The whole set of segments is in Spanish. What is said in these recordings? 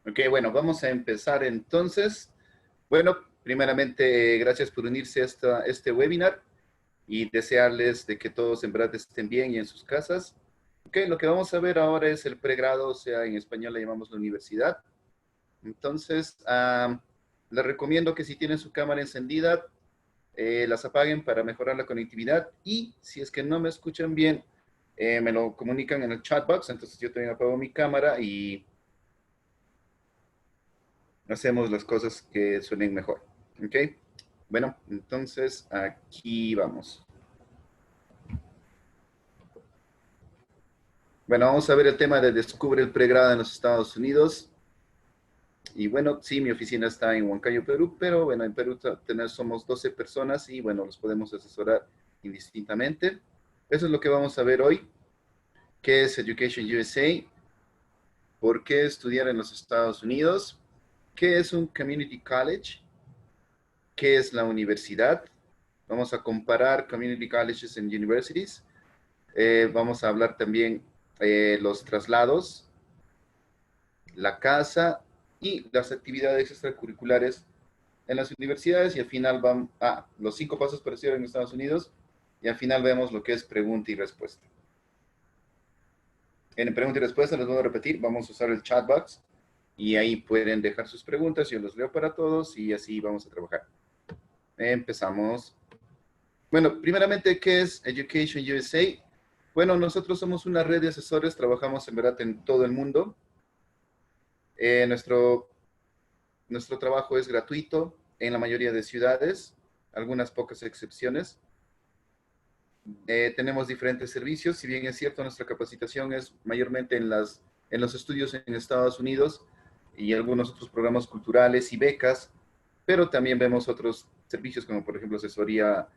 Ok, bueno, vamos a empezar entonces. Bueno, primeramente, gracias por unirse a este webinar y desearles de que todos en verdad estén bien y en sus casas. Ok, lo que vamos a ver ahora es el pregrado, o sea, en español le llamamos la universidad. Entonces, les recomiendo que si tienen su cámara encendida, las apaguen para mejorar la conectividad y si es que no me escuchan bien, me lo comunican en el chat box. Entonces yo también apago mi cámara y hacemos las cosas que suenen mejor. ¿Ok? Bueno, entonces aquí vamos. Bueno, vamos a ver el tema de Descubre el pregrado en los Estados Unidos. Y bueno, sí, mi oficina está en Huancayo, Perú, pero bueno, en Perú somos 12 personas y bueno, los podemos asesorar indistintamente. Eso es lo que vamos a ver hoy. ¿Qué es Education USA? ¿Por qué estudiar en los Estados Unidos? ¿Qué es un community college? ¿Qué es la universidad? Vamos a comparar community colleges and universities. Vamos a hablar también los traslados, la casa y las actividades extracurriculares en las universidades y al final vamos a los 5 pasos para estudiar en Estados Unidos y al final vemos lo que es pregunta y respuesta. En pregunta y respuesta les voy a repetir, vamos a usar el chat box y ahí pueden dejar sus preguntas, yo los leo para todos y así vamos a trabajar. Empezamos. Bueno, primeramente, ¿qué es Education USA? Bueno, nosotros somos una red de asesores, trabajamos en verdad en todo el mundo. Nuestro trabajo es gratuito en la mayoría de ciudades, algunas pocas excepciones. Tenemos diferentes servicios, si bien es cierto, nuestra capacitación es mayormente en los estudios en Estados Unidos y algunos otros programas culturales y becas, pero también vemos otros servicios como por ejemplo asesoría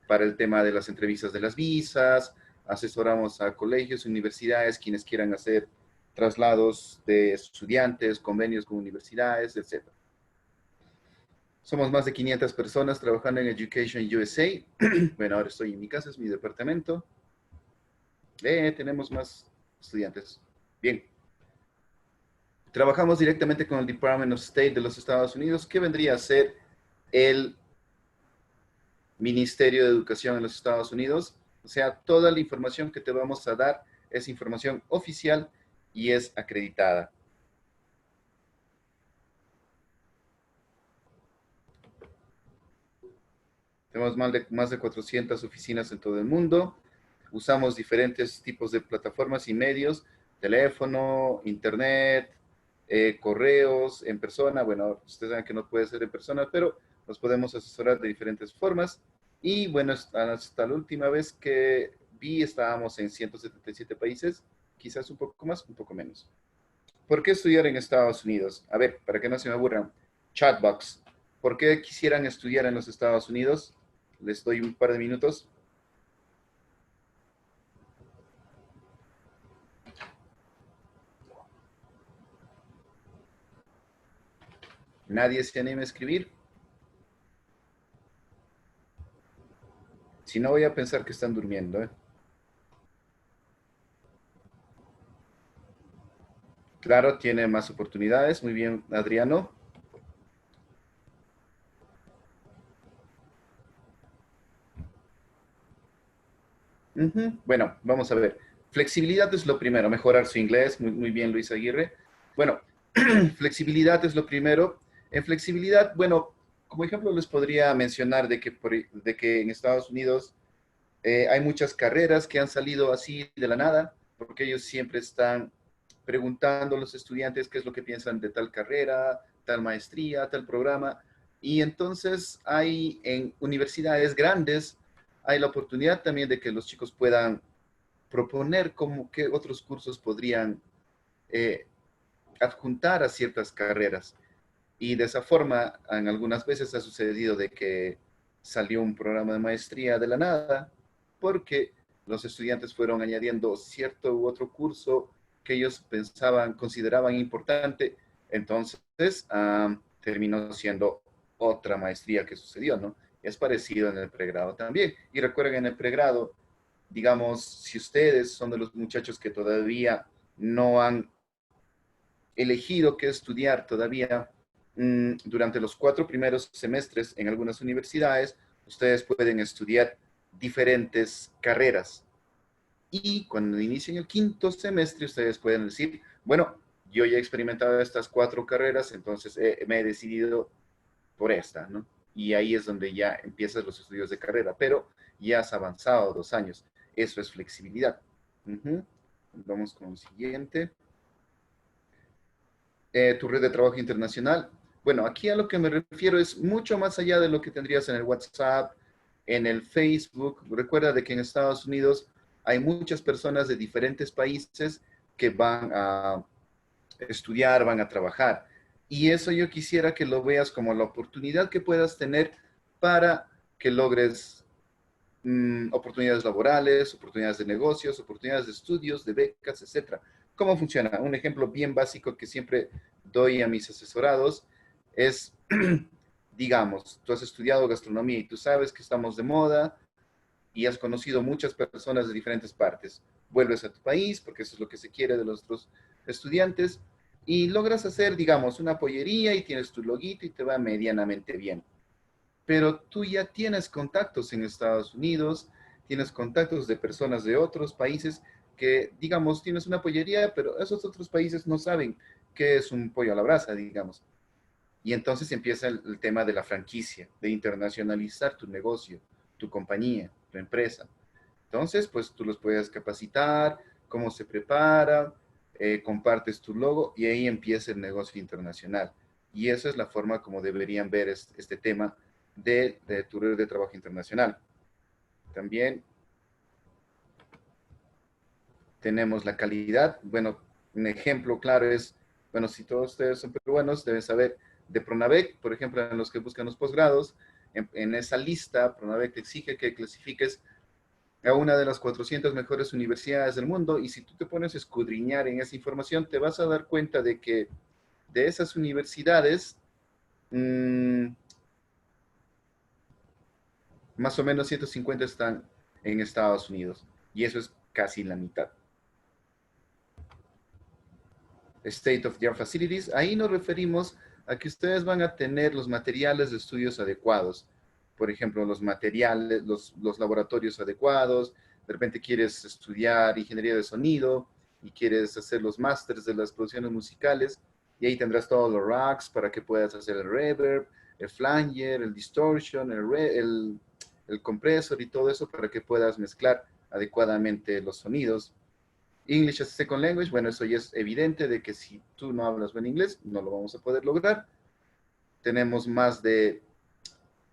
para el tema de las entrevistas de las visas, asesoramos a colegios, universidades, quienes quieran hacer traslados de estudiantes, convenios con universidades, etc. Somos más de 500 personas trabajando en Education USA. Bueno, ahora estoy en mi casa, es mi departamento. Tenemos más estudiantes. Bien. Trabajamos directamente con el Department of State de los Estados Unidos, que vendría a ser el Ministerio de Educación en los Estados Unidos. O sea, toda la información que te vamos a dar es información oficial y es acreditada. Tenemos más de 400 oficinas en todo el mundo. Usamos diferentes tipos de plataformas y medios, teléfono, internet, correos, en persona. Bueno, ustedes saben que no puede ser en persona, pero nos podemos asesorar de diferentes formas. Y bueno, hasta la última vez que vi estábamos en 177 países, quizás un poco más, un poco menos. ¿Por qué estudiar en Estados Unidos? A ver, para que no se me aburran, chatbox. ¿Por qué quisieran estudiar en los Estados Unidos? Les doy un par de minutos. Nadie se anima a escribir. Si no, voy a pensar que están durmiendo. Claro, tiene más oportunidades. Muy bien, Adriano. Bueno, vamos a ver. Flexibilidad es lo primero, mejorar su inglés. Muy, muy bien, Luis Aguirre. Bueno, flexibilidad es lo primero. En flexibilidad, bueno, como ejemplo les podría mencionar de que en Estados Unidos hay muchas carreras que han salido así de la nada, porque ellos siempre están preguntando a los estudiantes qué es lo que piensan de tal carrera, tal maestría, tal programa. Y entonces hay en universidades grandes, hay la oportunidad también de que los chicos puedan proponer como qué otros cursos podrían eh, adjuntar a ciertas carreras. Y de esa forma, en algunas veces ha sucedido de que salió un programa de maestría de la nada, porque los estudiantes fueron añadiendo cierto u otro curso que ellos consideraban importante, entonces terminó siendo otra maestría que sucedió, ¿no? Es parecido en el pregrado también. Y recuerden, en el pregrado, digamos, si ustedes son de los muchachos que todavía no han elegido qué estudiar todavía durante los 4 primeros semestres en algunas universidades, ustedes pueden estudiar diferentes carreras. Y cuando inicien el 5.º semestre, ustedes pueden decir, bueno, yo ya he experimentado estas 4 carreras, entonces me he decidido por esta, ¿no? Y ahí es donde ya empiezas los estudios de carrera, pero ya has avanzado 2 años. Eso es flexibilidad. Vamos con el siguiente. Tu red de trabajo internacional. Bueno, aquí a lo que me refiero es mucho más allá de lo que tendrías en el WhatsApp, en el Facebook. Recuerda de que en Estados Unidos hay muchas personas de diferentes países que van a estudiar, van a trabajar. Y eso yo quisiera que lo veas como la oportunidad que puedas tener para que logres oportunidades laborales, oportunidades de negocios, oportunidades de estudios, de becas, etcétera. ¿Cómo funciona? Un ejemplo bien básico que siempre doy a mis asesorados es, digamos, tú has estudiado gastronomía y tú sabes que estamos de moda y has conocido muchas personas de diferentes partes. Vuelves a tu país, porque eso es lo que se quiere de los otros estudiantes, y logras hacer, digamos, una pollería y tienes tu loguito y te va medianamente bien. Pero tú ya tienes contactos en Estados Unidos, tienes contactos de personas de otros países que, digamos, tienes una pollería, pero esos otros países no saben qué es un pollo a la brasa, digamos. Y entonces empieza el tema de la franquicia, de internacionalizar tu negocio, tu compañía, tu empresa. Entonces, pues tú los puedes capacitar, cómo se prepara, compartes tu logo y ahí empieza el negocio internacional. Y esa es la forma como deberían ver este tema de tu red de trabajo internacional. También tenemos la calidad. Bueno, un ejemplo claro es, bueno, si todos ustedes son peruanos, deben saber de Pronavec, por ejemplo, en los que buscan los posgrados, en esa lista, Pronavec te exige que clasifiques a una de las 400 mejores universidades del mundo y si tú te pones a escudriñar en esa información, te vas a dar cuenta de que de esas universidades, mmm, más o menos 150 están en Estados Unidos y eso es casi la mitad. State of the Art Facilities, ahí nos referimos a que ustedes van a tener los materiales de estudios adecuados. Por ejemplo, los materiales, los laboratorios adecuados. De repente quieres estudiar ingeniería de sonido y quieres hacer los másters de las producciones musicales y ahí tendrás todos los racks para que puedas hacer el reverb, el flanger, el distortion, el compresor y todo eso para que puedas mezclar adecuadamente los sonidos. English as a Second Language, bueno, eso ya es evidente de que si tú no hablas buen inglés, no lo vamos a poder lograr. Tenemos más de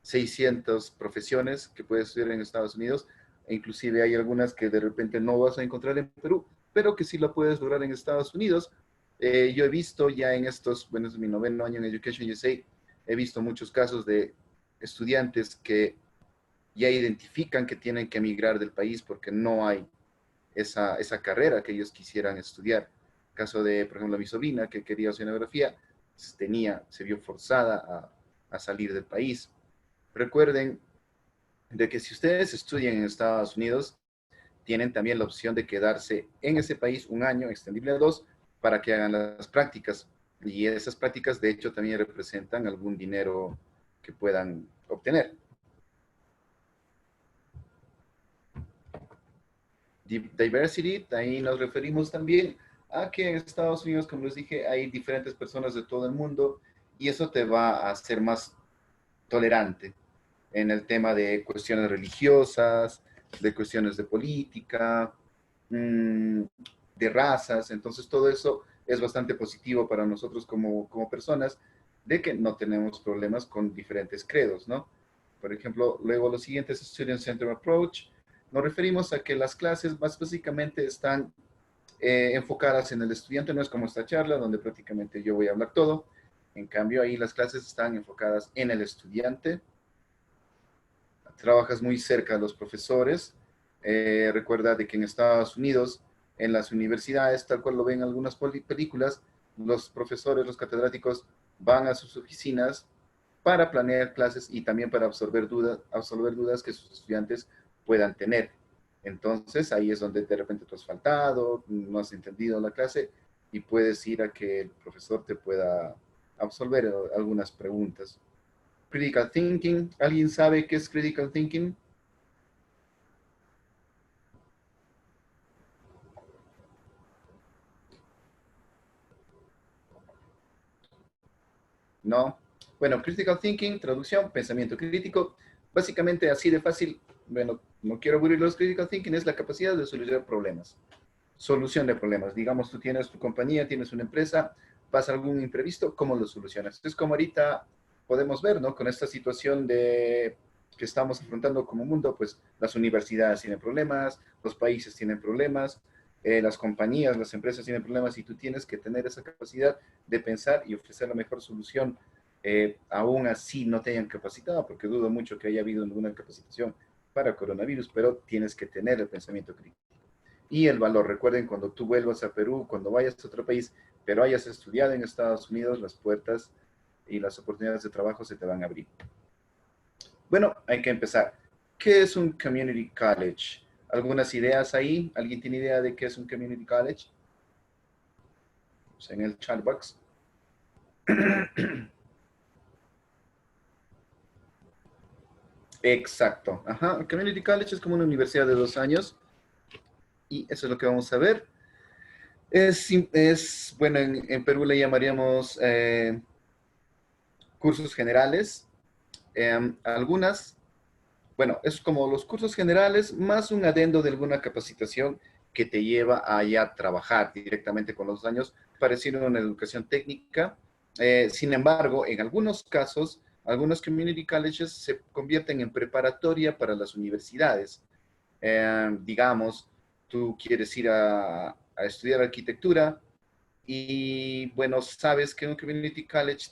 600 profesiones que puedes estudiar en Estados Unidos, e inclusive hay algunas que de repente no vas a encontrar en Perú, pero que sí lo puedes lograr en Estados Unidos. Yo he visto ya en estos, bueno, es mi 9º año en Education USA, he visto muchos casos de estudiantes que ya identifican que tienen que emigrar del país porque no hay esa carrera que ellos quisieran estudiar. Caso de, por ejemplo, mi sobrina que quería oceanografía, se vio forzada a salir del país. Recuerden de que si ustedes estudian en Estados Unidos, tienen también la opción de quedarse en ese país un año, extendible a 2, para que hagan las prácticas. Y esas prácticas, de hecho, también representan algún dinero que puedan obtener. Diversity, ahí nos referimos también a que en Estados Unidos, como les dije, hay diferentes personas de todo el mundo y eso te va a hacer más tolerante en el tema de cuestiones religiosas, de cuestiones de política, de razas. Entonces, todo eso es bastante positivo para nosotros como personas, de que no tenemos problemas con diferentes credos, ¿no? Por ejemplo, luego los siguientes Student Center Approach, nos referimos a que las clases más básicamente están enfocadas en el estudiante, no es como esta charla donde prácticamente yo voy a hablar todo. En cambio, ahí las clases están enfocadas en el estudiante. Trabajas muy cerca de los profesores. Recuerda de que en Estados Unidos, en las universidades, tal cual lo ven en algunas películas, los profesores, los catedráticos van a sus oficinas para planear clases y también para absorber dudas que sus estudiantes puedan tener. Entonces, ahí es donde de repente tú has faltado, no has entendido la clase. y puedes ir a que el profesor te pueda absolver algunas preguntas. Critical thinking, ¿alguien sabe qué es critical thinking? No. Bueno, critical thinking, traducción, pensamiento crítico. Básicamente así de fácil, bueno, no quiero aburrir los critical thinking, es la capacidad de solucionar problemas. Solución de problemas. Digamos, tú tienes tu compañía, tienes una empresa, pasa algún imprevisto, ¿cómo lo solucionas? Es como ahorita podemos ver, ¿no? Con esta situación de que estamos afrontando como mundo, pues las universidades tienen problemas, los países tienen problemas, las compañías, las empresas tienen problemas y tú tienes que tener esa capacidad de pensar y ofrecer la mejor solución. Aún así no te hayan capacitado, porque dudo mucho que haya habido ninguna capacitación para coronavirus, pero tienes que tener el pensamiento crítico y el valor. Recuerden, cuando tú vuelvas a Perú, cuando vayas a otro país, pero hayas estudiado en Estados Unidos, las puertas y las oportunidades de trabajo se te van a abrir. Bueno, hay que empezar. ¿Qué es un community college? ¿Algunas ideas ahí? ¿Alguien tiene idea de qué es un community college? Pues en el chat box. Exacto. Ajá. Community college es como una universidad de 2 años y eso es lo que vamos a ver. Bueno, en Perú le llamaríamos cursos generales. Algunas, bueno, es como los cursos generales más un adendo de alguna capacitación que te lleva a ya trabajar directamente con los años, parecido a una educación técnica. Sin embargo, en algunos casos, algunos community colleges se convierten en preparatoria para las universidades. Digamos, tú quieres ir a estudiar arquitectura, y bueno, sabes que en un community college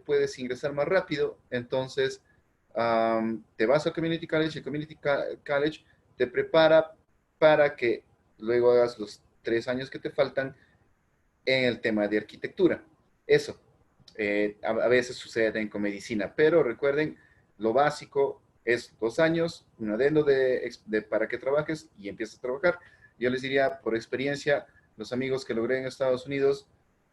puedes ingresar más rápido, entonces te vas a community college, el community college te prepara para que luego hagas los 3 años que te faltan en el tema de arquitectura. Eso, a veces sucede también con medicina, pero recuerden, lo básico es 2 años, un adendo para que trabajes y empieces a trabajar. Yo les diría, por experiencia, los amigos que logré en Estados Unidos,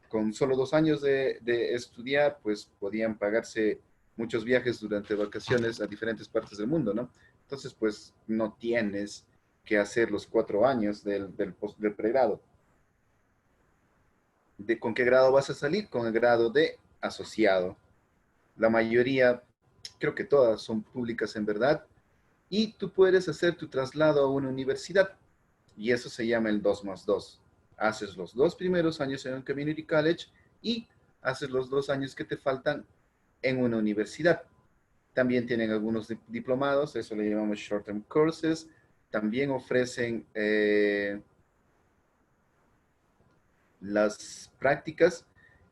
con solo 2 años de estudiar, pues podían pagarse muchos viajes durante vacaciones a diferentes partes del mundo, ¿no? Entonces, pues no tienes que hacer los 4 años del pregrado. ¿Con qué grado vas a salir? Con el grado de asociado. La mayoría, creo que todas son públicas en verdad, y tú puedes hacer tu traslado a una universidad, y eso se llama el 2+2. Haces los 2 primeros años en un community college y haces los 2 años que te faltan en una universidad. También tienen algunos diplomados, eso le llamamos short-term courses. También ofrecen las prácticas.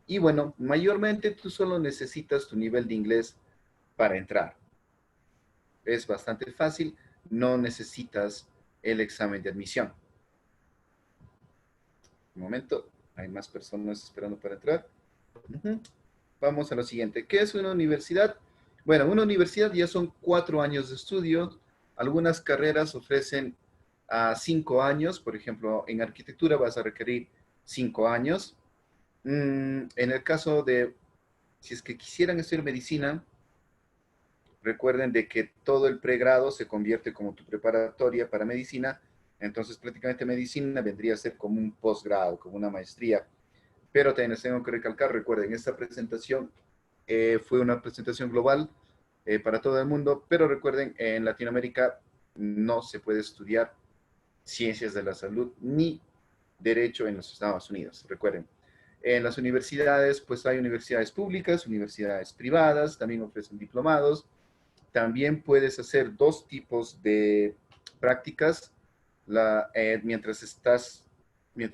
Y bueno, mayormente tú solo necesitas tu nivel de inglés para entrar. Es bastante fácil, no necesitas el examen de admisión. Un momento, hay más personas esperando para entrar. Vamos a lo siguiente. ¿Qué es una universidad? Bueno, una universidad ya son 4 años de estudio. Algunas carreras ofrecen 5 años. Por ejemplo, en arquitectura vas a requerir 5 años. En el caso de, si es que quisieran estudiar medicina, recuerden de que todo el pregrado se convierte como tu preparatoria para medicina. Entonces, prácticamente medicina vendría a ser como un posgrado, como una maestría. Pero también les tengo que recalcar, recuerden, esta presentación fue una presentación global para todo el mundo, pero recuerden, en Latinoamérica no se puede estudiar ciencias de la salud ni derecho en los Estados Unidos. Recuerden, en las universidades, pues hay universidades públicas, universidades privadas, también ofrecen diplomados. También puedes hacer 2 tipos de prácticas mientras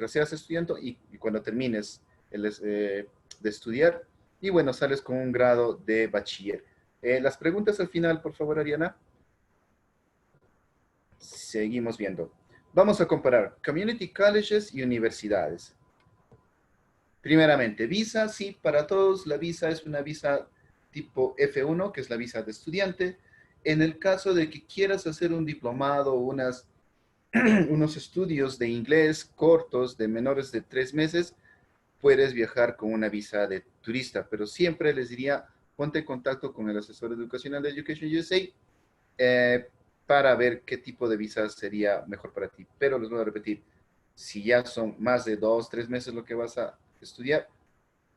seas estudiante y cuando termines de estudiar. Y bueno, sales con un grado de bachiller. Las preguntas al final, por favor, Ariana. Seguimos viendo. Vamos a comparar community colleges y universidades. Primeramente, visa, sí, para todos la visa es una visa tipo F1, que es la visa de estudiante. En el caso de que quieras hacer un diplomado o unos estudios de inglés cortos de menores de 3 meses, puedes viajar con una visa de turista, pero siempre les diría, ponte en contacto con el asesor educacional de Education USA para ver qué tipo de visa sería mejor para ti. Pero les voy a repetir, si ya son más de 2, 3 meses lo que vas a estudiar,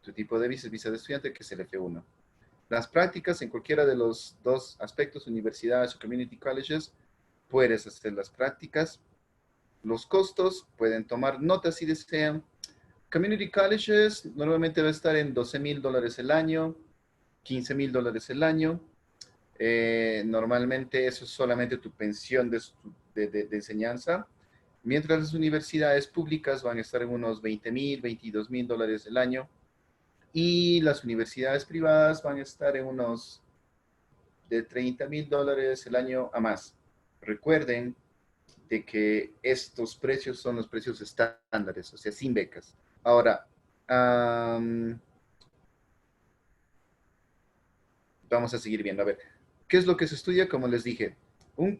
tu tipo de visa es visa de estudiante, que es el F1. Las prácticas en cualquiera de los dos aspectos, universidades o community colleges, puedes hacer las prácticas. Los costos, pueden tomar notas si desean. Community colleges normalmente va a estar en $12,000 el año, $15,000 el año. Normalmente eso es solamente tu pensión de enseñanza, mientras las universidades públicas van a estar en unos $20,000, $22,000 el año, y las universidades privadas van a estar en unos de $30,000 el año a más. Recuerden de que estos precios son los precios estándares, o sea, sin becas. Ahora, vamos a seguir viendo. A ver, ¿qué es lo que se estudia? Como les dije, en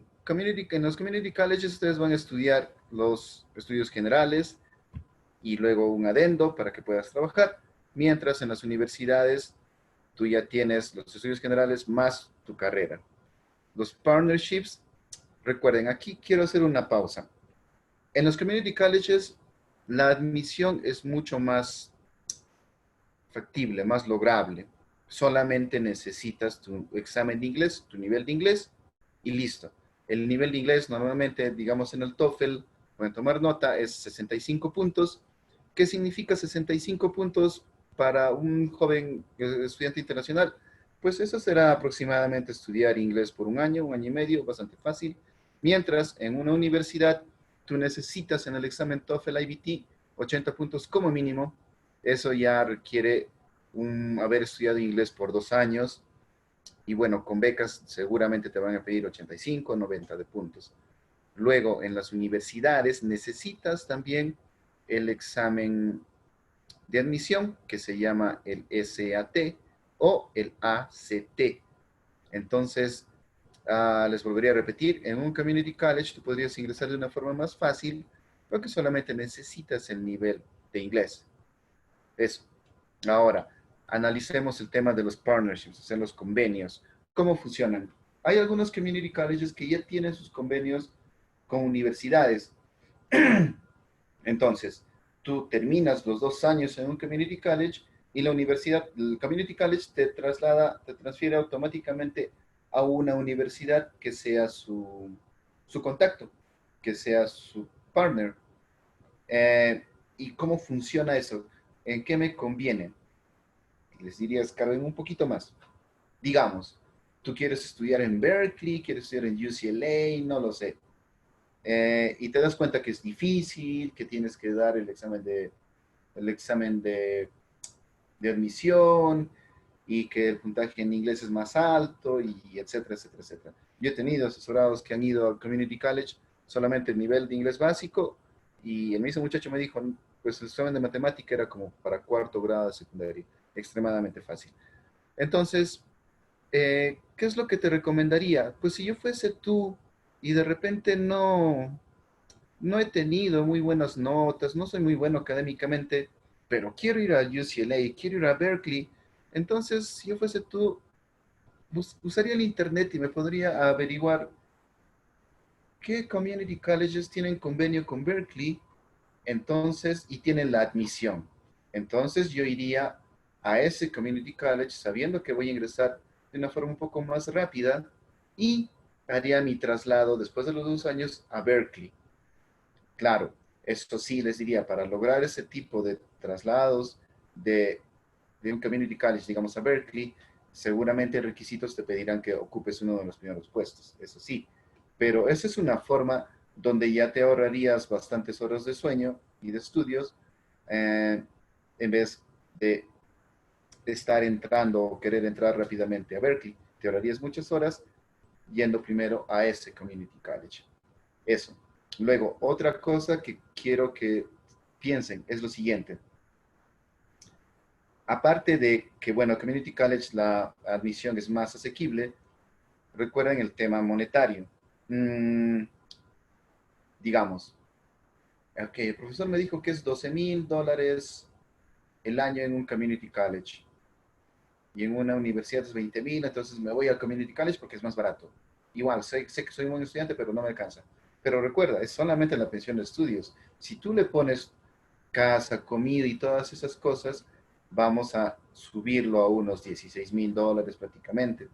los community colleges ustedes van a estudiar los estudios generales y luego un adendo para que puedas trabajar, mientras en las universidades tú ya tienes los estudios generales más tu carrera. Los partnerships, recuerden, aquí quiero hacer una pausa. En los community colleges, la admisión es mucho más factible, más lograble. Solamente necesitas tu examen de inglés, tu nivel de inglés y listo. El nivel de inglés normalmente, digamos en el TOEFL, pueden tomar nota, es 65 puntos. ¿Qué significa 65 puntos para un joven estudiante internacional? Pues eso será aproximadamente estudiar inglés por un año y medio, bastante fácil. Mientras en una universidad tú necesitas en el examen TOEFL IBT 80 puntos como mínimo. Eso ya requiere haber estudiado inglés por 2 años y bueno, con becas seguramente te van a pedir 85, 90 de puntos. Luego, en las universidades necesitas también el examen de admisión que se llama el SAT o el ACT. Entonces, les volvería a repetir, en un community college tú podrías ingresar de una forma más fácil porque solamente necesitas el nivel de inglés. Eso. Ahora, analicemos el tema de los partnerships, o sea, los convenios. ¿Cómo funcionan? Hay algunos community colleges que ya tienen sus convenios con universidades. Entonces, tú terminas los 2 años en un community college y la universidad, el community college te transfiere automáticamente a una universidad que sea su contacto, que sea su partner. Eh, ¿Y cómo funciona eso? ¿En qué me conviene? Les diría, escarben un poquito más. Digamos, tú quieres estudiar en Berkeley, quieres estudiar en UCLA, no lo sé. Y te das cuenta que es difícil, que tienes que dar el examen de admisión y que el puntaje en inglés es más alto y etcétera, etcétera, etcétera. Yo he tenido asesorados que han ido al Community College solamente el nivel de inglés básico y el mismo muchacho me dijo, pues el examen de matemática era como para cuarto grado de secundaria, extremadamente fácil. Entonces, ¿qué es lo que te recomendaría? Pues si yo fuese tú y de repente no he tenido muy buenas notas, no soy muy bueno académicamente, pero quiero ir a UCLA, quiero ir a Berkeley. Entonces, si yo fuese tú, usaría el internet y me podría averiguar qué community colleges tienen convenio con Berkeley, entonces, y tienen la admisión. Entonces, yo iría a ese community college sabiendo que voy a ingresar de una forma un poco más rápida y haría mi traslado después de los 2 años a Berkeley. Claro, esto sí les diría, para lograr ese tipo de traslados de, de un community college, digamos, a Berkeley, seguramente requisitos te pedirán que ocupes uno de los primeros puestos, eso sí. Pero esa es una forma donde ya te ahorrarías bastantes horas de sueño y de estudios en vez de estar entrando o querer entrar rápidamente a Berkeley. Te ahorrarías muchas horas yendo primero a ese community college. Eso. Luego, otra cosa que quiero que piensen es lo siguiente. Aparte de que, bueno, Community College la admisión es más asequible, recuerden el tema monetario. Digamos, ok, el profesor me dijo que es $12,000 el año en un community college y en una universidad es 20,000, entonces me voy al community college porque es más barato. Igual, sé que soy un buen estudiante, pero no me alcanza. Pero recuerda, es solamente la pensión de estudios. Si tú le pones casa, comida y todas esas cosas, vamos a subirlo a unos $16,000 prácticamente.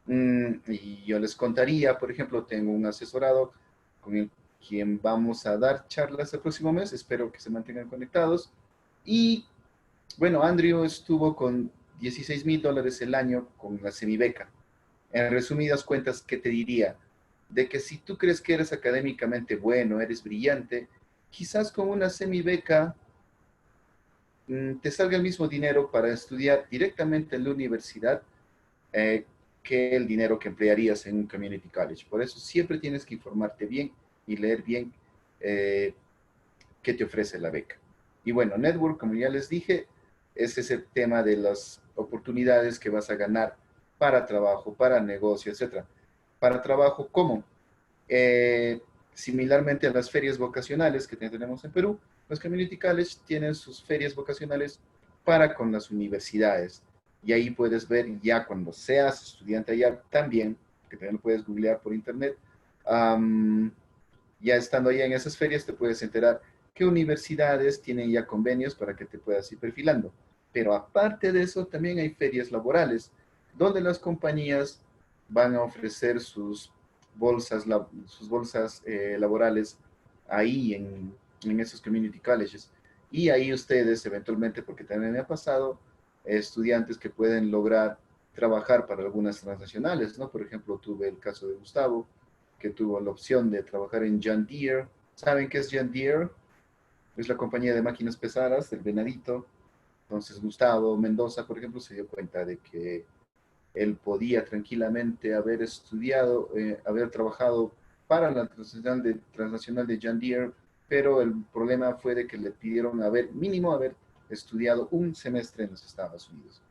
Y yo les contaría, por ejemplo, tengo un asesorado con el quien vamos a dar charlas el próximo mes, espero que se mantengan conectados. Y bueno, Andrew estuvo con $16,000 el año con la semibeca. En resumidas cuentas, ¿qué te diría? De que si tú crees que eres académicamente bueno, eres brillante, quizás con una semibeca te salga el mismo dinero para estudiar directamente en la universidad eh, que el dinero que emplearías en un community college. Por eso siempre tienes que informarte bien y leer bien eh, qué te ofrece la beca. Y bueno, Network, como ya les dije, ese es el tema de las oportunidades que vas a ganar para trabajo, para negocio, etcétera. Para trabajo, ¿cómo? Eh, Similarmente a las ferias vocacionales que tenemos en Perú, los community college tienen sus ferias vocacionales para con las universidades. Y ahí puedes ver ya cuando seas estudiante allá también, que también lo puedes googlear por internet, ya estando allá en esas ferias te puedes enterar qué universidades tienen ya convenios para que te puedas ir perfilando. Pero aparte de eso, también hay ferias laborales, donde las compañías van a ofrecer sus bolsas laborales ahí en esos community colleges. Y ahí ustedes eventualmente, porque también me ha pasado, estudiantes que pueden lograr trabajar para algunas transnacionales, ¿no? Por ejemplo, tuve el caso de Gustavo, que tuvo la opción de trabajar en John Deere. ¿Saben qué es John Deere? Es la compañía de máquinas pesadas del Venadito. Entonces Gustavo Mendoza, por ejemplo, se dio cuenta de que él podía tranquilamente haber estudiado, haber trabajado para la transnacional de John Deere, pero el problema fue de que le pidieron mínimo haber estudiado un semestre en los Estados Unidos.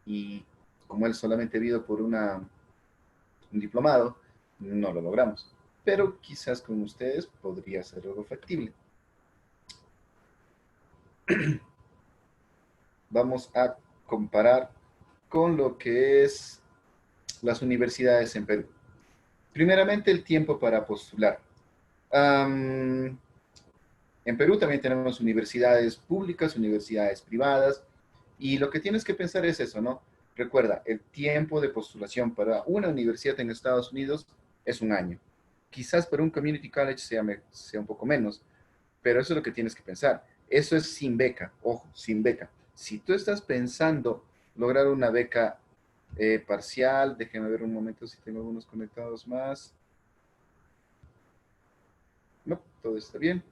Y como él solamente vino por un diplomado, no lo logramos. Pero quizás con ustedes podría ser algo factible. Vamos a comparar con lo que es las universidades en Perú. Primeramente, el tiempo para postular. En Perú también tenemos universidades públicas, universidades privadas, y lo que tienes que pensar es eso, ¿no? Recuerda, el tiempo de postulación para una universidad en Estados Unidos es un año. Quizás para un community college sea un poco menos, pero eso es lo que tienes que pensar. Eso es sin beca, ojo, sin beca. Si tú estás pensando lograr una beca parcial, déjeme ver un momento si tengo algunos conectados más. No, todo está bien.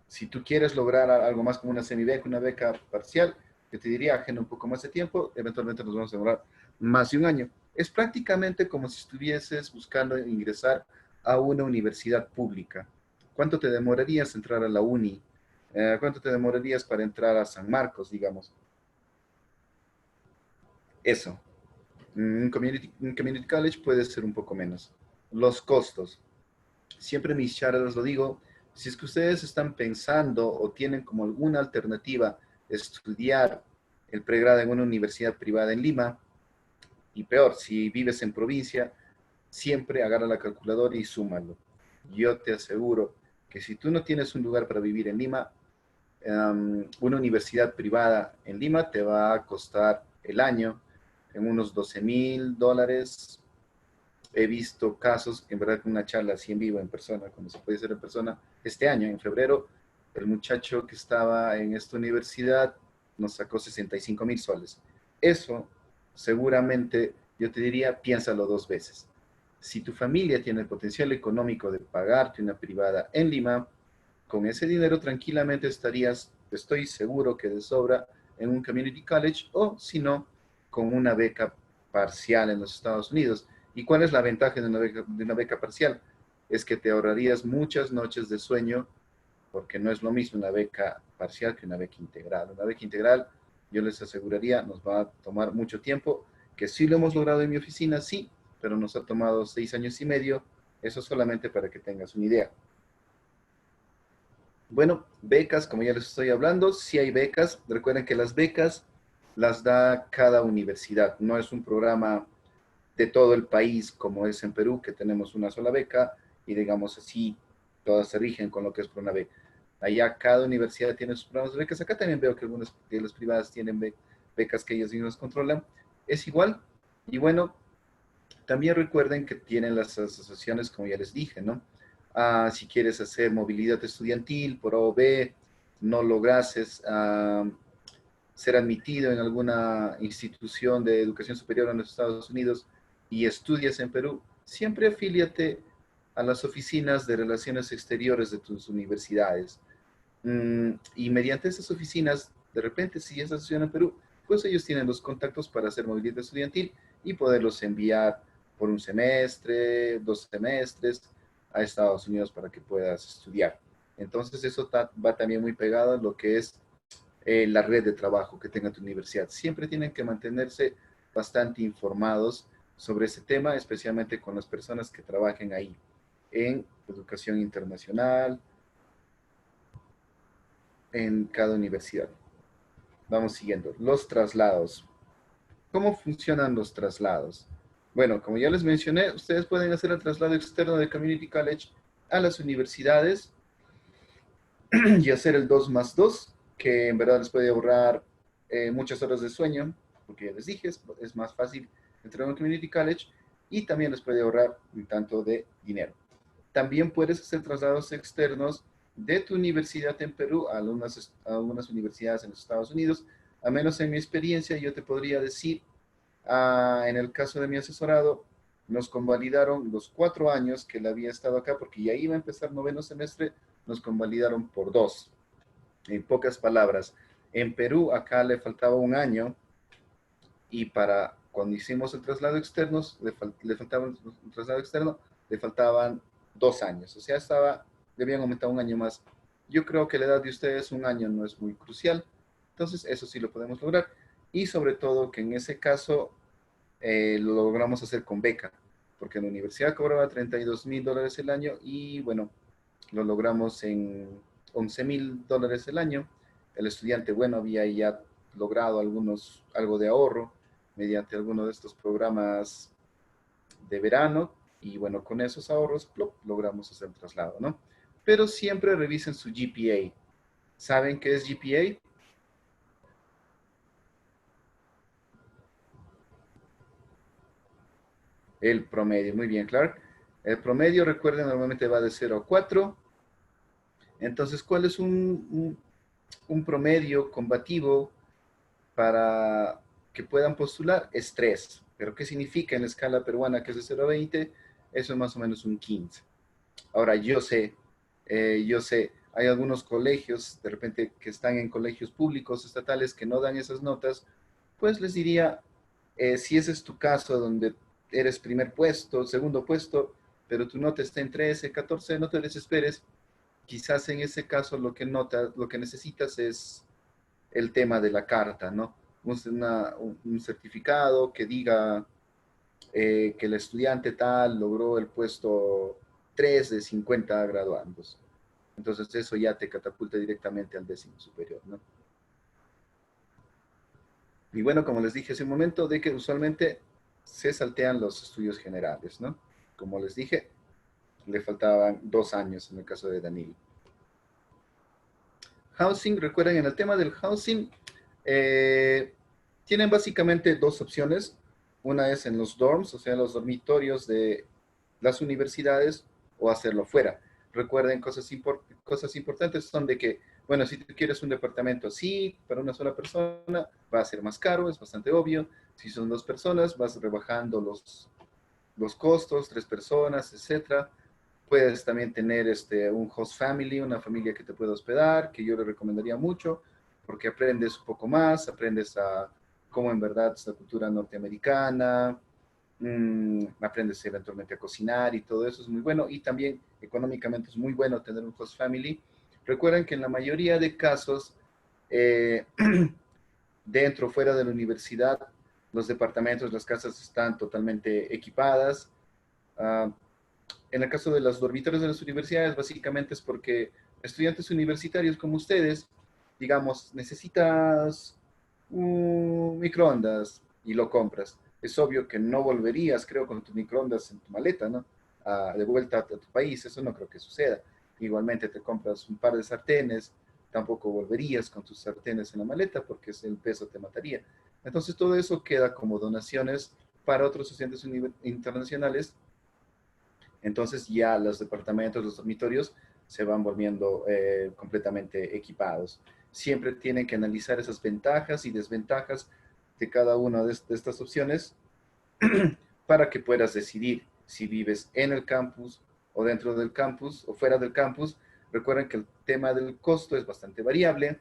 Si tú quieres lograr algo más como una semibeca, una beca parcial, yo te diría, agenda un poco más de tiempo, eventualmente nos vamos a demorar más de un año. Es prácticamente como si estuvieses buscando ingresar a una universidad pública. ¿Cuánto te demorarías entrar a la uni? ¿Cuánto te demorarías para entrar a San Marcos, digamos? Eso. Un community college puede ser un poco menos. Los costos. Siempre en mis charlas lo digo, si es que ustedes están pensando o tienen como alguna alternativa estudiar el pregrado en una universidad privada en Lima, y peor, si vives en provincia, siempre agarra la calculadora y súmalo. Yo te aseguro que si tú no tienes un lugar para vivir en Lima, una universidad privada en Lima te va a costar el año en unos $12,000. He visto casos, en verdad, con una charla así en vivo, en persona, cuando se puede hacer en persona, este año, en febrero, el muchacho que estaba en esta universidad nos sacó 65,000 soles. Eso, seguramente, yo te diría, piénsalo dos veces. Si tu familia tiene el potencial económico de pagarte una privada en Lima, con ese dinero tranquilamente estarías, estoy seguro que de sobra, en un community college o, si no, con una beca parcial en los Estados Unidos. ¿Y cuál es la ventaja de una beca parcial? Es que te ahorrarías muchas noches de sueño, porque no es lo mismo una beca parcial que una beca integral. Una beca integral, yo les aseguraría, nos va a tomar mucho tiempo, que sí lo hemos logrado en mi oficina, sí, pero nos ha tomado 6 años y medio. Eso solamente para que tengas una idea. Bueno, Becas, como ya les estoy hablando, sí hay becas. Recuerden que las becas las da cada universidad. No es un programa de todo el país como es en Perú, que tenemos una sola beca y digamos así, todas se rigen con lo que es PRONAVE. Allá cada universidad tiene sus programas de becas. Acá también veo que algunas de las privadas tienen becas que ellos mismos controlan. Es igual. Y bueno, también recuerden que tienen las asociaciones, como ya les dije, ¿no? Si quieres hacer movilidad estudiantil por A o B, no lograses ser admitido en alguna institución de educación superior en los Estados Unidos y estudias en Perú, siempre afíliate a las oficinas de relaciones exteriores de tus universidades. Y mediante esas oficinas, de repente, si es asociación en Perú, pues ellos tienen los contactos para hacer movilidad estudiantil y poderlos enviar por un semestre, 2 semestres a Estados Unidos para que puedas estudiar. Entonces eso va también muy pegado a lo que es la red de trabajo que tenga tu universidad. Siempre tienen que mantenerse bastante informados sobre ese tema, especialmente con las personas que trabajen ahí en educación internacional, en cada universidad. Vamos siguiendo. Los traslados. ¿Cómo funcionan los traslados? Bueno, como ya les mencioné, ustedes pueden hacer el traslado externo de Community College a las universidades y hacer el 2 más 2, que en verdad les puede ahorrar muchas horas de sueño, porque ya les dije, es más fácil entrar a un community college y también les puede ahorrar un tanto de dinero. También puedes hacer traslados externos de tu universidad en Perú a algunas universidades en los Estados Unidos. A menos en mi experiencia, yo te podría decir, en el caso de mi asesorado, nos convalidaron los 4 años que él había estado acá, porque ya iba a empezar noveno semestre, nos convalidaron por 2. En pocas palabras, en Perú acá le faltaba un año y para cuando hicimos el traslado externo, le faltaba un traslado externo, le faltaban 2 años. O sea, le habían aumentado un año más. Yo creo que la edad de ustedes, un año no es muy crucial. Entonces, eso sí lo podemos lograr. Y sobre todo que en ese caso lo logramos hacer con beca, porque la universidad cobraba $32,000 el año y bueno, lo logramos en $11,000 el año. El estudiante, bueno, había ya logrado algo de ahorro mediante alguno de estos programas de verano y bueno, con esos ahorros plop, logramos hacer el traslado, ¿no? Pero siempre revisen su GPA. ¿Saben qué es GPA? El promedio, muy bien, Clark. El promedio, recuerden, normalmente va de 0 a 4. Entonces, ¿cuál es un promedio combativo para que puedan postular? Es 3. ¿Pero qué significa en la escala peruana que es de 0 a 20? Eso es más o menos un 15. Ahora, yo sé, hay algunos colegios, de repente, que están en colegios públicos, estatales, que no dan esas notas, pues les diría, si ese es tu caso, donde eres primer puesto, segundo puesto, pero tu nota está en 13, 14, no te desesperes. Quizás en ese caso lo que necesitas es el tema de la carta, ¿no? Un certificado que diga que el estudiante tal logró el puesto 3 de 50 graduandos. Entonces eso ya te catapulta directamente al 10º superior, ¿no? Y bueno, como les dije hace un momento, de que usualmente se saltean los estudios generales, ¿no? Como les dije, le faltaban 2 años en el caso de Danilo. Housing, recuerden, en el tema del housing, eh, tienen básicamente dos opciones. Una es en los dorms, o sea, en los dormitorios de las universidades, o hacerlo fuera. Recuerden, cosas importantes son de que, bueno, si tú quieres un departamento así, para una sola persona, va a ser más caro, es bastante obvio. Si son 2 personas, vas rebajando los costos, 3 personas, etcétera. Puedes también tener un host family, una familia que te pueda hospedar, que yo le recomendaría mucho, porque aprendes un poco más, aprendes a cómo en verdad es la cultura norteamericana, aprendes eventualmente a cocinar y todo eso es muy bueno. Y también económicamente es muy bueno tener un host family. Recuerden que en la mayoría de casos, eh, dentro o fuera de la universidad, los departamentos, las casas están totalmente equipadas. Uh, en el caso de los dormitorios de las universidades, básicamente es porque estudiantes universitarios como ustedes, digamos, necesitas un microondas y lo compras. Es obvio que no volverías, creo, con tu microondas en tu maleta, ¿no? De vuelta a tu país, eso no creo que suceda. Igualmente te compras un par de sartenes, tampoco volverías con tus sartenes en la maleta porque el peso te mataría. Entonces todo eso queda como donaciones para otros estudiantes internacionales. Entonces ya los departamentos, los dormitorios se van volviendo completamente equipados. Siempre tienen que analizar esas ventajas y desventajas de cada una de estas opciones para que puedas decidir si vives en el campus o dentro del campus o fuera del campus. Recuerden que el tema del costo es bastante variable.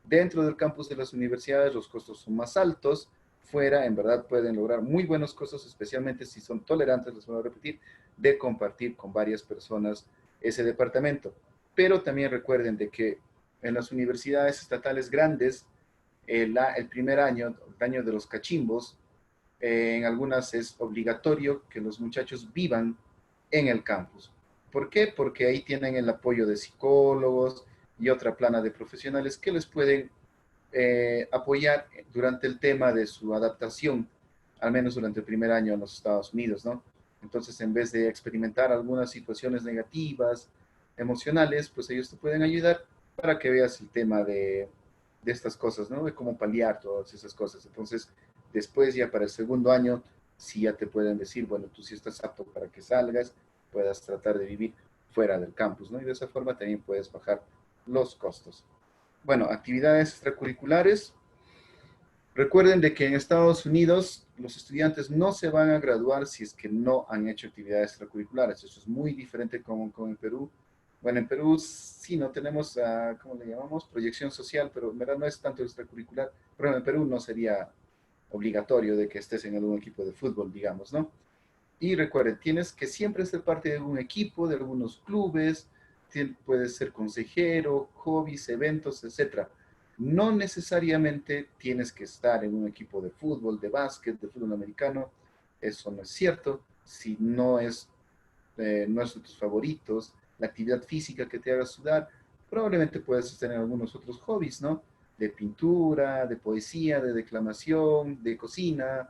Dentro del campus de las universidades los costos son más altos. Fuera, en verdad, pueden lograr muy buenos costos, especialmente si son tolerantes, les voy a repetir, de compartir con varias personas ese departamento. Pero también recuerden de que en las universidades estatales grandes, el primer año, el año de los cachimbos, en algunas es obligatorio que los muchachos vivan en el campus. ¿Por qué? Porque ahí tienen el apoyo de psicólogos y otra plana de profesionales que les pueden apoyar durante el tema de su adaptación, al menos durante el primer año en los Estados Unidos, ¿no? Entonces, en vez de experimentar algunas situaciones negativas, emocionales, pues ellos te pueden ayudar para que veas el tema de estas cosas, ¿no? De cómo paliar todas esas cosas. Entonces, después ya para el segundo año, sí ya te pueden decir, bueno, tú sí estás apto para que salgas, puedas tratar de vivir fuera del campus, ¿no? Y de esa forma también puedes bajar los costos. Bueno, actividades extracurriculares. Recuerden de que en Estados Unidos los estudiantes no se van a graduar si es que no han hecho actividades extracurriculares. Eso es muy diferente con en Perú. Bueno, en Perú sí no tenemos, ¿cómo le llamamos? Proyección social, pero en verdad no es tanto extracurricular. Pero en Perú no sería obligatorio de que estés en algún equipo de fútbol, digamos, ¿no? Y recuerden, tienes que siempre ser parte de algún equipo, de algunos clubes, puedes ser consejero, hobbies, eventos, etcétera. No necesariamente tienes que estar en un equipo de fútbol, de básquet, de fútbol americano. Eso no es cierto. Si no es de tus favoritos, la actividad física que te haga sudar, probablemente puedes tener algunos otros hobbies, ¿no? De pintura, de poesía, de declamación, de cocina,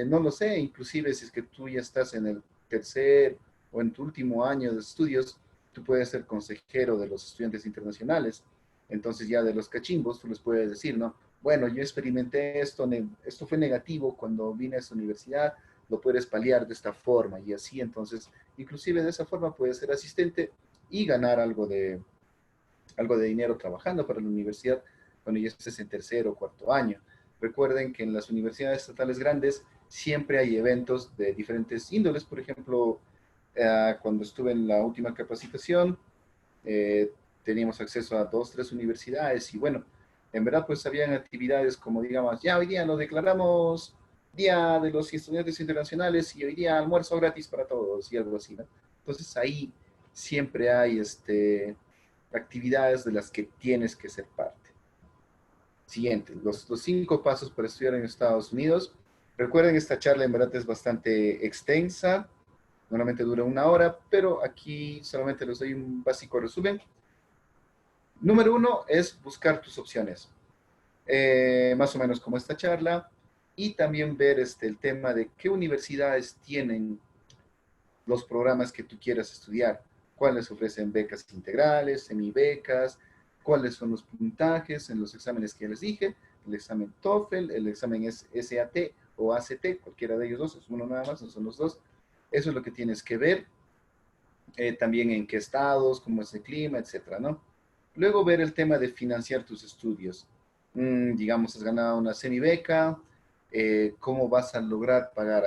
no lo sé, inclusive si es que tú ya estás en el tercer o en tu último año de estudios, tú puedes ser consejero de los estudiantes internacionales. Entonces ya de los cachimbos, tú les puedes decir, ¿no? Bueno, yo experimenté esto, esto fue negativo cuando vine a esta universidad, lo puedes paliar de esta forma y así, entonces, inclusive de esa forma puedes ser asistente y ganar algo de dinero trabajando para la universidad cuando ya estés en tercer o cuarto año. Recuerden que en las universidades estatales grandes siempre hay eventos de diferentes índoles. Por ejemplo, cuando estuve en la última capacitación, eh, teníamos acceso a dos, tres universidades y bueno, en verdad pues habían actividades como digamos, ya hoy día lo declaramos Día de los Estudiantes Internacionales y hoy día almuerzo gratis para todos y algo así, ¿no? Entonces ahí siempre hay actividades de las que tienes que ser parte. Siguiente, los 5 pasos para estudiar en Estados Unidos. Recuerden, esta charla en verdad es bastante extensa, normalmente dura 1 hora, pero aquí solamente les doy un básico resumen. Número 1 es buscar tus opciones, más o menos como esta charla, y también ver el tema de qué universidades tienen los programas que tú quieras estudiar, cuáles ofrecen becas integrales, semibecas, cuáles son los puntajes en los exámenes que ya les dije, el examen TOEFL, el examen es SAT o ACT, cualquiera de ellos dos, es uno nada más, no son los dos. Eso es lo que tienes que ver, también en qué estados, cómo es el clima, etcétera, ¿no? Luego ver el tema de financiar tus estudios. Digamos, has ganado una semibeca, cómo vas a lograr pagar.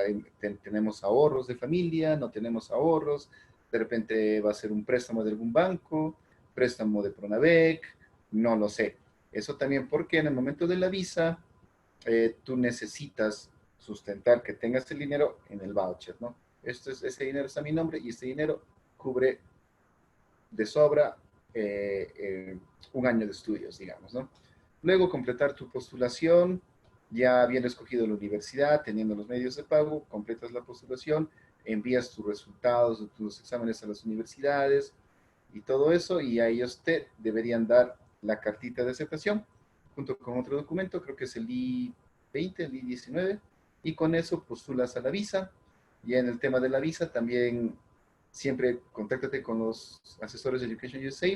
Tenemos ahorros de familia, no tenemos ahorros, de repente va a ser un préstamo de algún banco, préstamo de Pronavec, no lo sé. Eso también porque en el momento de la visa, tú necesitas sustentar que tengas el dinero en el voucher, ¿no? Ese dinero está a mi nombre y este dinero cubre de sobra un año de estudios, digamos, ¿no? Luego completar tu postulación, ya habiendo escogido la universidad, teniendo los medios de pago, completas la postulación, envías tus resultados de tus exámenes a las universidades, y todo eso, y a ellos te deberían dar la cartita de aceptación junto con otro documento, creo que es el I-20, el I-19, y con eso postulas a la visa. Y en el tema de la visa también siempre contáctate con los asesores de Education USA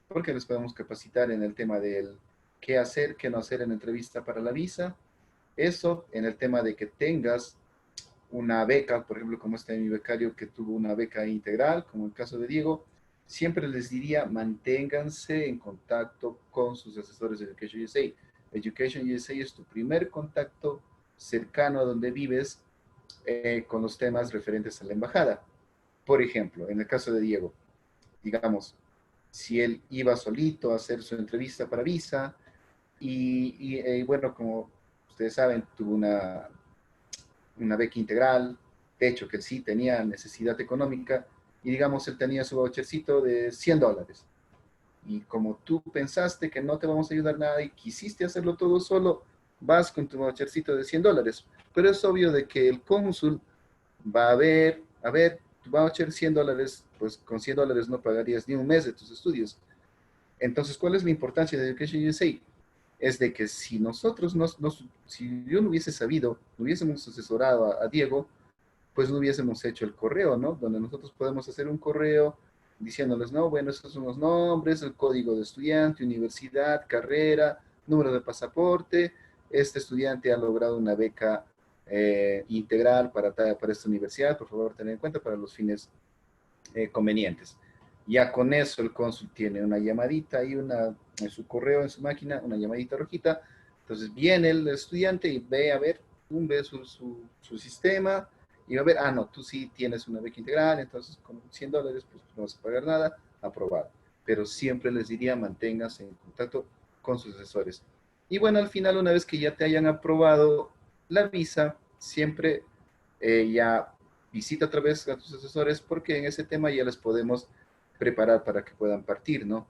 porque les podemos capacitar en el tema del qué hacer, qué no hacer en entrevista para la visa. Eso en el tema de que tengas una beca, por ejemplo, como este mi becario que tuvo una beca integral, como el caso de Diego, siempre les diría manténganse en contacto con sus asesores de Education USA. Education USA es tu primer contacto cercano a donde vives con los temas referentes a la embajada. Por ejemplo, en el caso de Diego, digamos, si él iba solito a hacer su entrevista para visa bueno, como ustedes saben, tuvo una beca integral, de hecho que él sí tenía necesidad económica y digamos él tenía su vouchercito de $100. Y como tú pensaste que no te vamos a ayudar nada y quisiste hacerlo todo solo, vas con tu vouchercito de $100. Pero es obvio de que el cónsul va a ver, tu voucher $100, pues con $100 no pagarías ni un mes de tus estudios. Entonces, ¿cuál es la importancia de Education USA? Es de que si nosotros, si yo no hubiese sabido, no hubiésemos asesorado a Diego, pues no hubiésemos hecho el correo, ¿no? Donde nosotros podemos hacer un correo diciéndoles, no, bueno, estos son los nombres, el código de estudiante, universidad, carrera, número de pasaporte. Este estudiante ha logrado una beca integral para esta universidad, por favor, tener en cuenta para los fines convenientes. Ya con eso el cónsul tiene una llamadita y en su correo, en su máquina, una llamadita rojita. Entonces viene el estudiante y ve a ver, ve su sistema y va a ver, no, tú sí tienes una beca integral, entonces con $100 pues no vas a pagar nada, aprobado. Pero siempre les diría, manténganse en contacto con sus asesores. Y bueno, al final, una vez que ya te hayan aprobado la visa, siempre ya visita otra vez a tus asesores porque en ese tema ya les podemos preparar para que puedan partir, ¿no?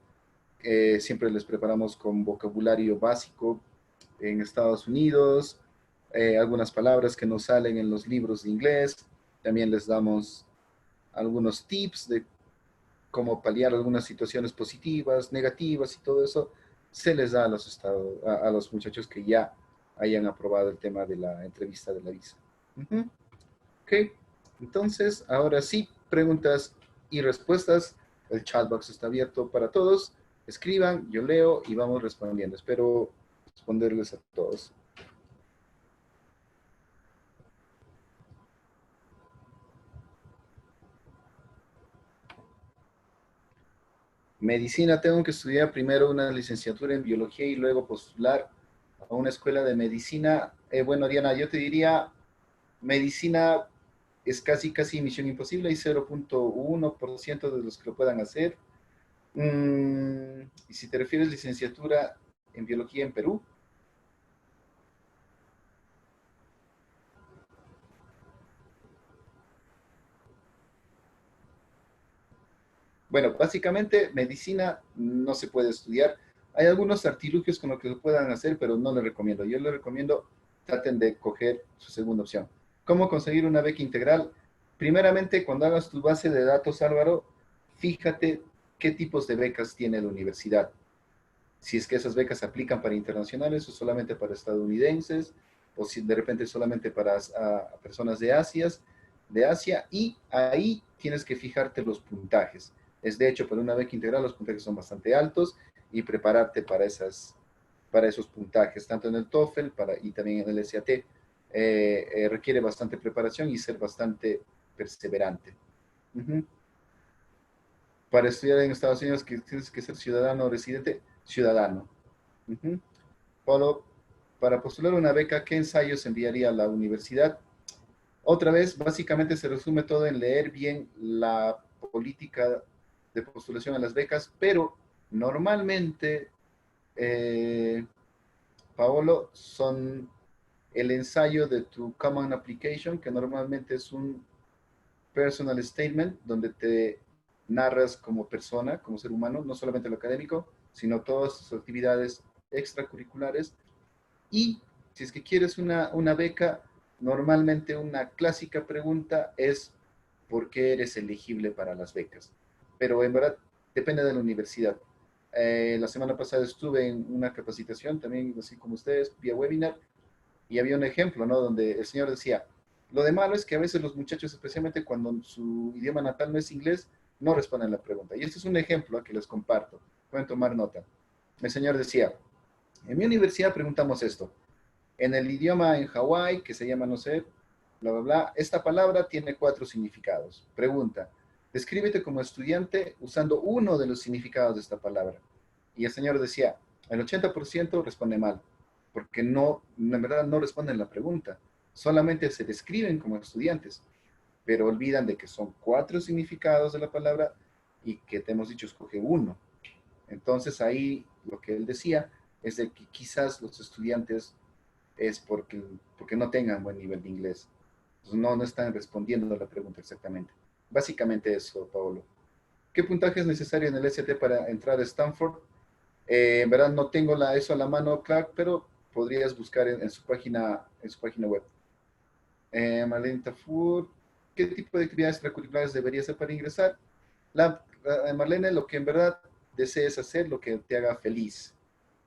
Siempre les preparamos con vocabulario básico en Estados Unidos, algunas palabras que no salen en los libros de inglés, también les damos algunos tips de cómo paliar algunas situaciones positivas, negativas y todo eso, se les da a los muchachos que ya hayan aprobado el tema de la entrevista de la visa. Uh -huh. Ok, entonces ahora sí, preguntas y respuestas. El chatbox está abierto para todos. Escriban, yo leo y vamos respondiendo. Espero responderles a todos. Medicina, tengo que estudiar primero una licenciatura en biología y luego postular a una escuela de medicina. Bueno, Diana, yo te diría, medicina es casi misión imposible, hay 0.1% de los que lo puedan hacer. Y si te refieres a licenciatura en biología en Perú, bueno, básicamente medicina no se puede estudiar. Hay algunos artilugios con los que lo puedan hacer, pero no les recomiendo. Yo les recomiendo, traten de coger su segunda opción. ¿Cómo conseguir una beca integral? Primeramente, cuando hagas tu base de datos, Álvaro, fíjate qué tipos de becas tiene la universidad. Si es que esas becas aplican para internacionales o solamente para estadounidenses, o si de repente solamente para personas de Asia, y ahí tienes que fijarte los puntajes. Es de hecho, para una beca integral los puntajes son bastante altos y prepararte para esos puntajes, tanto en el TOEFL y también en el SAT. Requiere bastante preparación y ser bastante perseverante. Uh -huh. Para estudiar en Estados Unidos que tienes que ser ciudadano o residente, ciudadano. Uh -huh. Polo, para postular una beca, ¿qué ensayos enviaría a la universidad? Otra vez, básicamente se resume todo en leer bien la política de postulación a las becas, pero normalmente, Paolo, son el ensayo de tu Common Application, que normalmente es un personal statement, donde te narras como persona, como ser humano, no solamente lo académico, sino todas tus actividades extracurriculares. Y si es que quieres una beca, normalmente una clásica pregunta es ¿por qué eres elegible para las becas? Pero en verdad depende de la universidad. La semana pasada estuve en una capacitación, también así como ustedes, vía webinar, y había un ejemplo, ¿no? Donde el señor decía, lo de malo es que a veces los muchachos, especialmente cuando su idioma natal no es inglés, no responden la pregunta. Y este es un ejemplo que les comparto. Pueden tomar nota. El señor decía, en mi universidad preguntamos esto. En el idioma en Hawái, que se llama, no sé, bla, bla, bla, esta palabra tiene 4 significados. Pregunta, descríbete como estudiante usando uno de los significados de esta palabra. Y el señor decía, el 80% responde mal, porque no, en verdad no responden la pregunta. Solamente se describen como estudiantes, pero olvidan de que son 4 significados de la palabra y que te hemos dicho escoge uno. Entonces ahí lo que él decía es de que quizás los estudiantes es porque no tengan buen nivel de inglés. Entonces no están respondiendo a la pregunta exactamente. Básicamente eso, Paolo. ¿Qué puntaje es necesario en el SAT para entrar a Stanford? En verdad no tengo eso a la mano, Clark, pero podrías buscar en su página web. Marlene Tafur, ¿qué tipo de actividades extracurriculares deberías hacer para ingresar? Marlene, lo que en verdad desees hacer, lo que te haga feliz.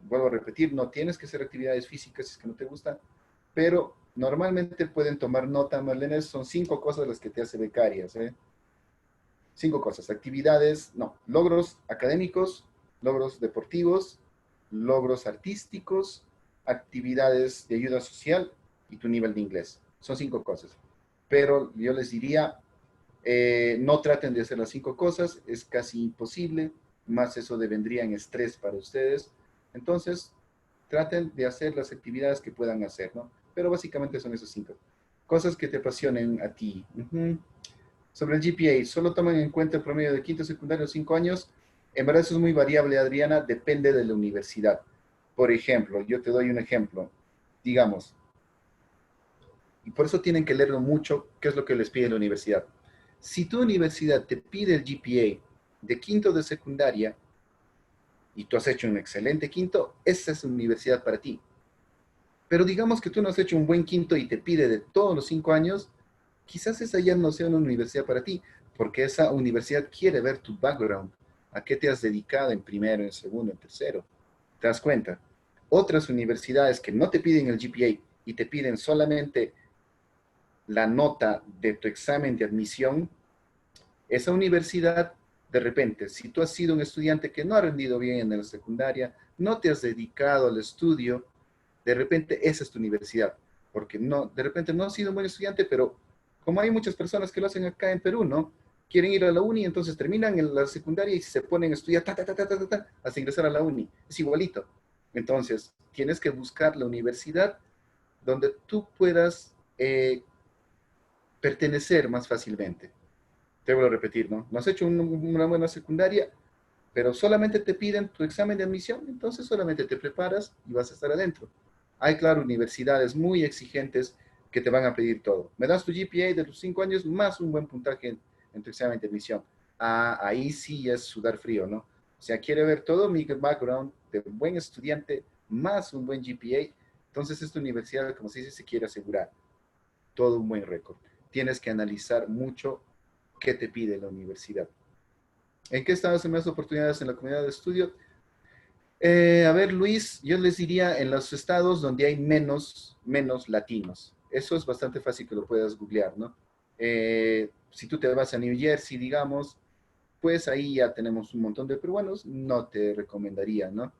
Vuelvo a repetir, no tienes que hacer actividades físicas si es que no te gustan, pero normalmente pueden tomar nota, Marlene, son 5 cosas las que te hace becarias, ¿eh? 5 cosas, actividades, no, logros académicos, logros deportivos, logros artísticos, actividades de ayuda social y tu nivel de inglés. Son 5 cosas. Pero yo les diría, no traten de hacer las 5 cosas, es casi imposible, más eso devendría en estrés para ustedes. Entonces, traten de hacer las actividades que puedan hacer, ¿no? Pero básicamente son esas 5 cosas que te apasionen a ti. Sobre el GPA, solo toman en cuenta el promedio de quinto secundario 5 años. En verdad eso es muy variable, Adriana, depende de la universidad. Por ejemplo, yo te doy un ejemplo. Digamos, y por eso tienen que leerlo mucho, qué es lo que les pide la universidad. Si tu universidad te pide el GPA de quinto de secundaria y tú has hecho un excelente quinto, esa es una universidad para ti. Pero digamos que tú no has hecho un buen quinto y te pide de todos los 5 años, quizás esa ya no sea una universidad para ti, porque esa universidad quiere ver tu background, a qué te has dedicado en primero, en segundo, en tercero. ¿Te das cuenta? Otras universidades que no te piden el GPA y te piden solamente la nota de tu examen de admisión, esa universidad, de repente, si tú has sido un estudiante que no ha rendido bien en la secundaria, no te has dedicado al estudio, de repente esa es tu universidad, porque no, de repente no has sido un buen estudiante, pero como hay muchas personas que lo hacen acá en Perú, ¿no? Quieren ir a la uni, entonces terminan en la secundaria y se ponen a estudiar hasta ingresar a la uni. Es igualito. Entonces, tienes que buscar la universidad donde tú puedas pertenecer más fácilmente. Te vuelvo a repetir, ¿no? No has hecho una buena secundaria, pero solamente te piden tu examen de admisión, entonces solamente te preparas y vas a estar adentro. Hay, claro, universidades muy exigentes que te van a pedir todo. Me das tu GPA de tus 5 años más un buen puntaje en tu examen de admisión. Ah, ahí sí es sudar frío, ¿no? O sea, quiere ver todo mi background de buen estudiante más un buen GPA. Entonces, esta universidad, como se dice, se quiere asegurar todo un buen récord. Tienes que analizar mucho qué te pide la universidad. ¿En qué estados hay más oportunidades en la comunidad de estudio? A ver, Luis, yo les diría en los estados donde hay menos latinos. Eso es bastante fácil que lo puedas googlear, ¿no? Si tú te vas a New Jersey, digamos, pues ahí ya tenemos un montón de peruanos, no te recomendaría, ¿no?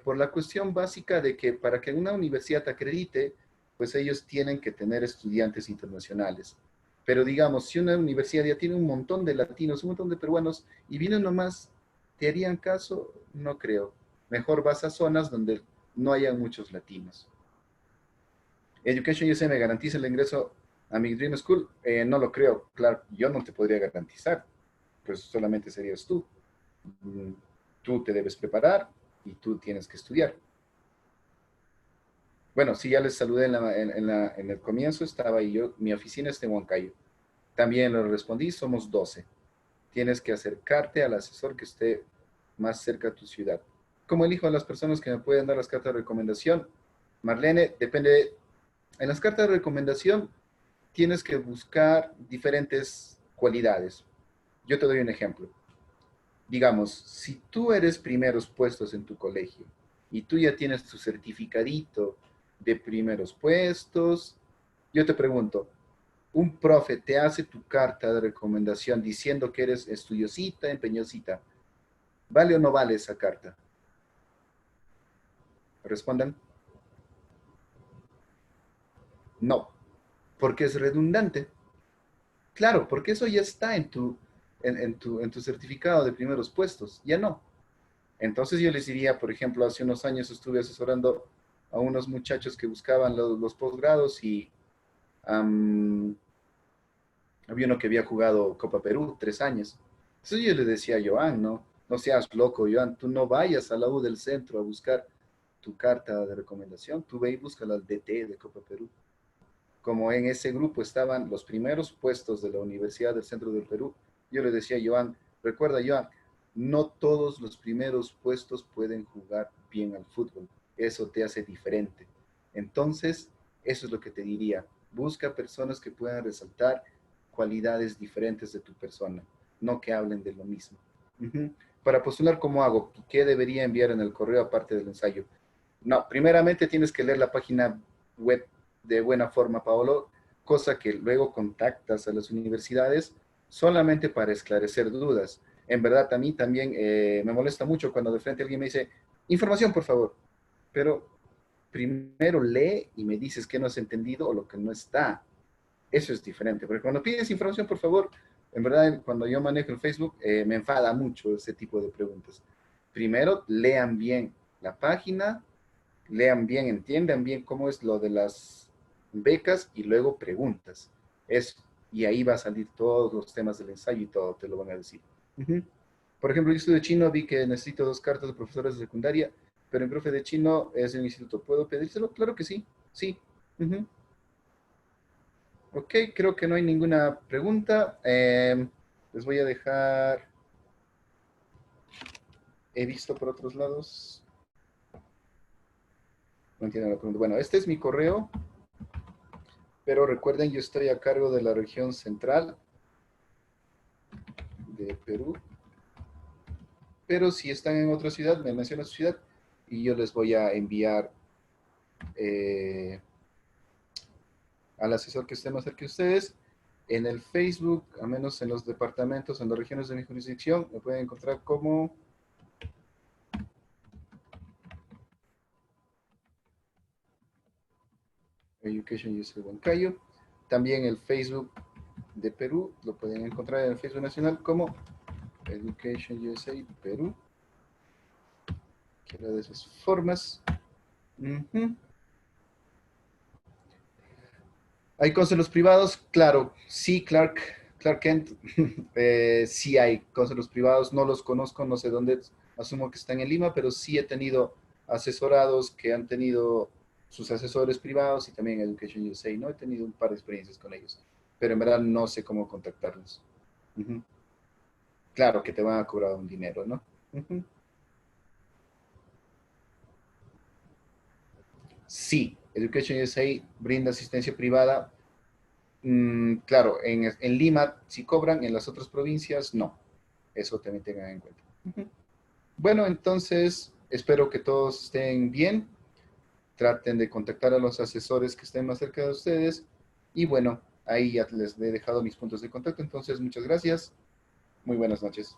Por la cuestión básica de que para que una universidad te acredite, pues ellos tienen que tener estudiantes internacionales. Pero digamos, si una universidad ya tiene un montón de latinos, un montón de peruanos, y vienen nomás, ¿te harían caso? No creo. Mejor vas a zonas donde no haya muchos latinos. Education USA me garantiza el ingreso a mi Dream School. No lo creo. Claro, yo no te podría garantizar. Pues solamente serías tú. Mm, Tú te debes preparar y tú tienes que estudiar. Bueno, sí, ya les saludé en el comienzo, estaba ahí yo, mi oficina está en Huancayo. También lo respondí, somos 12. Tienes que acercarte al asesor que esté más cerca de tu ciudad. ¿Cómo elijo a las personas que me pueden dar las cartas de recomendación? Marlene, depende. En las cartas de recomendación tienes que buscar diferentes cualidades. Yo te doy un ejemplo. digamos, si tú eres primeros puestos en tu colegio y tú ya tienes tu certificadito de primeros puestos, yo te pregunto, un profe te hace tu carta de recomendación diciendo que eres estudiosita, empeñosita, ¿vale o no vale esa carta? Respondan, no, porque es redundante. Claro, porque eso ya está en tu certificado de primeros puestos, ya no. Entonces yo les diría, por ejemplo, hace unos años estuve asesorando a unos muchachos que buscaban los posgrados y am, había uno que había jugado Copa Perú 3 años. Entonces yo le decía a Joan, no, no seas loco, Joan, tú no vayas a la U del centro a buscar tu carta de recomendación, tú ve y busca la DT de Copa Perú. Como en ese grupo estaban los primeros puestos de la Universidad del Centro del Perú, yo le decía a Joan, recuerda Joan, no todos los primeros puestos pueden jugar bien al fútbol, eso te hace diferente. Entonces, eso es lo que te diría, busca personas que puedan resaltar cualidades diferentes de tu persona, no que hablen de lo mismo. Ujú. Para postular, ¿cómo hago? ¿Qué debería enviar en el correo aparte del ensayo? No, primeramente tienes que leer la página web de buena forma, Paolo, cosa que luego contactas a las universidades solamente para esclarecer dudas. En verdad, a mí también me molesta mucho cuando de frente alguien me dice, información, por favor, pero primero lee y me dices qué no has entendido o lo que no está. Eso es diferente, porque cuando pides información, por favor, en verdad, cuando yo manejo el Facebook, me enfada mucho ese tipo de preguntas. Primero, lean bien la página, lean bien, entiendan bien cómo es lo de las becas y luego preguntas. Eso. Y ahí va a salir todos los temas del ensayo y todo, te lo van a decir. Ujú. Por ejemplo, yo estudio chino, vi que necesito 2 cartas de profesores de secundaria, pero mi profe de chino es de un instituto. ¿Puedo pedírselo? Claro que sí. Sí. Ujú. Ok, creo que no hay ninguna pregunta. Les voy a dejar, he visto por otros lados. No entiendo la pregunta. Bueno, este es mi correo. Pero recuerden, yo estoy a cargo de la región central de Perú. Pero si están en otra ciudad, me mencionan su ciudad y yo les voy a enviar eh, al asesor que esté más cerca de ustedes. En el Facebook, al menos en los departamentos, en las regiones de mi jurisdicción, me pueden encontrar como Education USA Huancayo. También el Facebook de Perú, lo pueden encontrar en el Facebook nacional como Education USA Perú. Que era de esas formas. Uh-huh. ¿Hay cónsulos privados? Claro, sí, Clark Kent, sí hay cónsulos privados, no los conozco, no sé dónde, asumo que están en Lima, pero sí he tenido asesorados que han tenido sus asesores privados y también Education USA, ¿no? He tenido un par de experiencias con ellos, pero en verdad no sé cómo contactarlos. Ujú. Claro que te van a cobrar un dinero, ¿no? Ujú. Sí, Education USA brinda asistencia privada. Claro, en Lima sí cobran, en las otras provincias no. Eso también tengan en cuenta. Ujú. Bueno, entonces espero que todos estén bien. Traten de contactar a los asesores que estén más cerca de ustedes. Y bueno, ahí ya les he dejado mis puntos de contacto. Entonces, muchas gracias. Muy buenas noches.